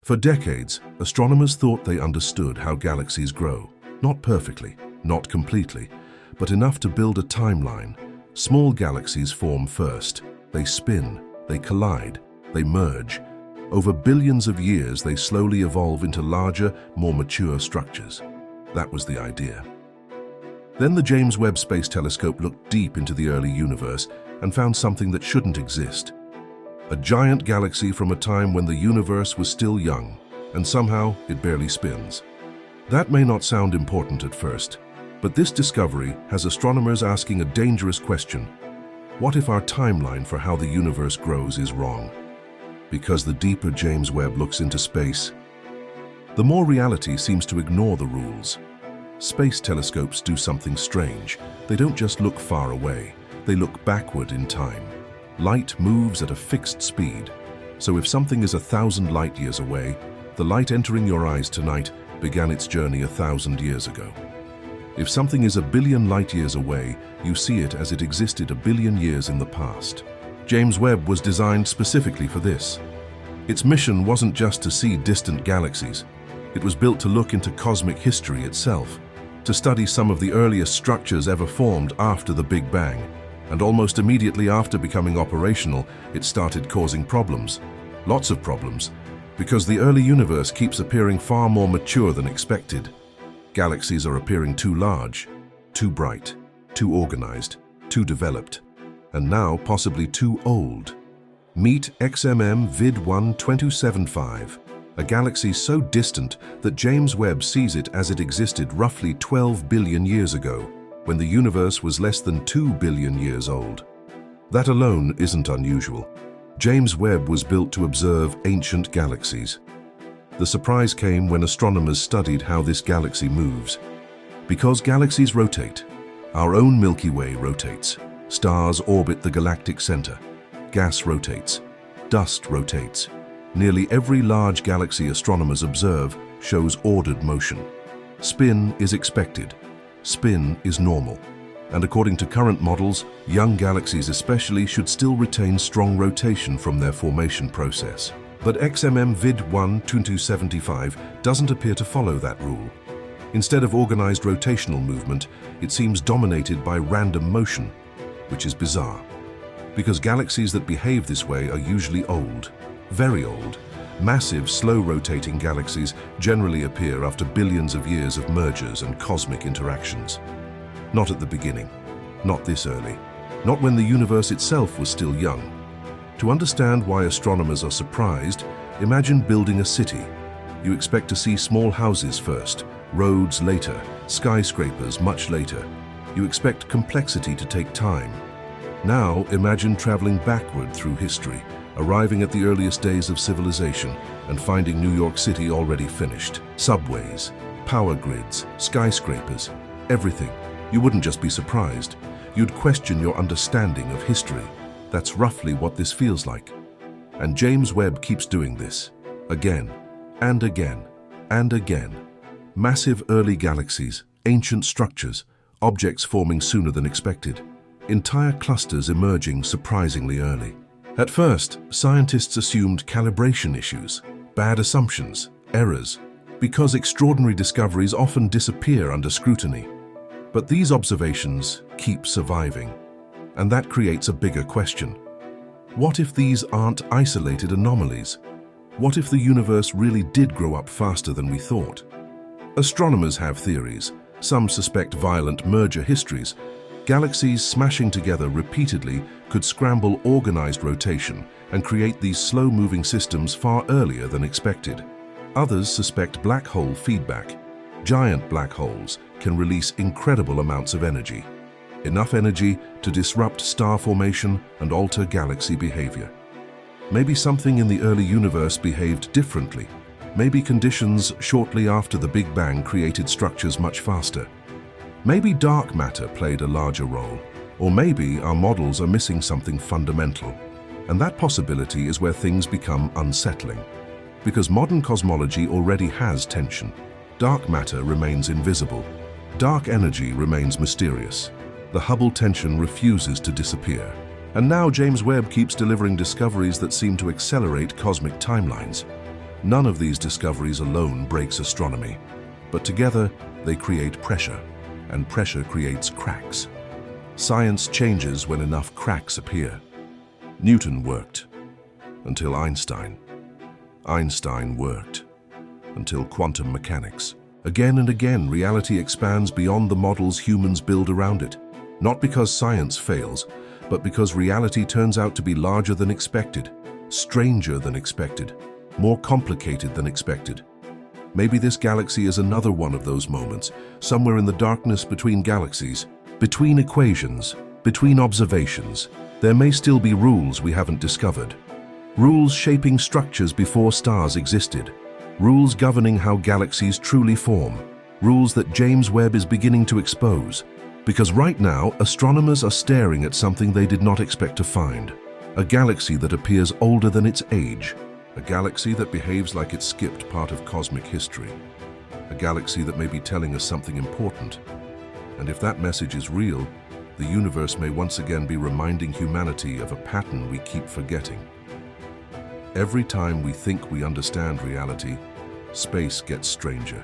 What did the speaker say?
For decades, astronomers thought they understood how galaxies grow. Not perfectly, not completely, but enough to build a timeline. Small galaxies form first. They spin, they collide, they merge. Over billions of years, they slowly evolve into larger, more mature structures. That was the idea. Then the James Webb Space Telescope looked deep into the early universe and found something that shouldn't exist. A giant galaxy from a time when the universe was still young, and somehow it barely spins. That may not sound important at first, but this discovery has astronomers asking a dangerous question. What if our timeline for how the universe grows is wrong? Because the deeper James Webb looks into space, the more reality seems to ignore the rules. Space telescopes do something strange. They don't just look far away, they look backward in time. Light moves at a fixed speed, so if something is 1,000 light years away, the light entering your eyes tonight began its journey 1,000 years ago. If something is 1 billion light years away, you see it as it existed 1 billion years in the past. James Webb was designed specifically for this. Its mission wasn't just to see distant galaxies. It was built to look into cosmic history itself, to study some of the earliest structures ever formed after the Big Bang. And almost immediately after becoming operational, it started causing problems. Lots of problems, because the early universe keeps appearing far more mature than expected. Galaxies are appearing too large, too bright, too organized, too developed, and now possibly too old. Meet XMM Vid1 2275, a galaxy so distant that James Webb sees it as it existed roughly 12 billion years ago, when the universe was less than 2 billion years old. That alone isn't unusual. James Webb was built to observe ancient galaxies. The surprise came when astronomers studied how this galaxy moves. Because galaxies rotate, our own Milky Way rotates. Stars orbit the galactic center. Gas rotates. Dust rotates. Nearly every large galaxy astronomers observe shows ordered motion. Spin is expected. Spin is normal. And according to current models, young galaxies especially should still retain strong rotation from their formation process. But XMM Vid1 2275 doesn't appear to follow that rule. Instead of organized rotational movement, it seems dominated by random motion, which is bizarre. Because galaxies that behave this way are usually old, very old. Massive, slow-rotating galaxies generally appear after billions of years of mergers and cosmic interactions. Not at the beginning, not this early, not when the universe itself was still young. To understand why astronomers are surprised, imagine building a city. You expect to see small houses first, roads later, skyscrapers much later. You expect complexity to take time. Now imagine traveling backward through history, arriving at the earliest days of civilization and finding New York City already finished. Subways, power grids, skyscrapers, everything. You wouldn't just be surprised. You'd question your understanding of history. That's roughly what this feels like. And James Webb keeps doing this. Again, and again, and again. Massive early galaxies, ancient structures, objects forming sooner than expected. Entire clusters emerging surprisingly early. At first, scientists assumed calibration issues, bad assumptions, errors, because extraordinary discoveries often disappear under scrutiny. But these observations keep surviving, and that creates a bigger question. What if these aren't isolated anomalies? What if the universe really did grow up faster than we thought? Astronomers have theories. Some suspect violent merger histories. Galaxies smashing together repeatedly could scramble organized rotation and create these slow-moving systems far earlier than expected. Others suspect black hole feedback. Giant black holes can release incredible amounts of energy. Enough energy to disrupt star formation and alter galaxy behavior. Maybe something in the early universe behaved differently. Maybe conditions shortly after the Big Bang created structures much faster. Maybe dark matter played a larger role, or maybe our models are missing something fundamental. And that possibility is where things become unsettling. Because modern cosmology already has tension. Dark matter remains invisible. Dark energy remains mysterious. The Hubble tension refuses to disappear. And now James Webb keeps delivering discoveries that seem to accelerate cosmic timelines. None of these discoveries alone breaks astronomy, but together they create pressure, and pressure creates cracks. Science changes when enough cracks appear. Newton worked until Einstein. Einstein worked until quantum mechanics. Again and again, reality expands beyond the models humans build around it, not because science fails, but because reality turns out to be larger than expected, stranger than expected, more complicated than expected. Maybe this galaxy is another one of those moments, somewhere in the darkness between galaxies, between equations, between observations. There may still be rules we haven't discovered. Rules shaping structures before stars existed. Rules governing how galaxies truly form. Rules that James Webb is beginning to expose. Because right now, astronomers are staring at something they did not expect to find. A galaxy that appears older than its age. A galaxy that behaves like it skipped part of cosmic history. A galaxy that may be telling us something important. And if that message is real, the universe may once again be reminding humanity of a pattern we keep forgetting. Every time we think we understand reality, space gets stranger.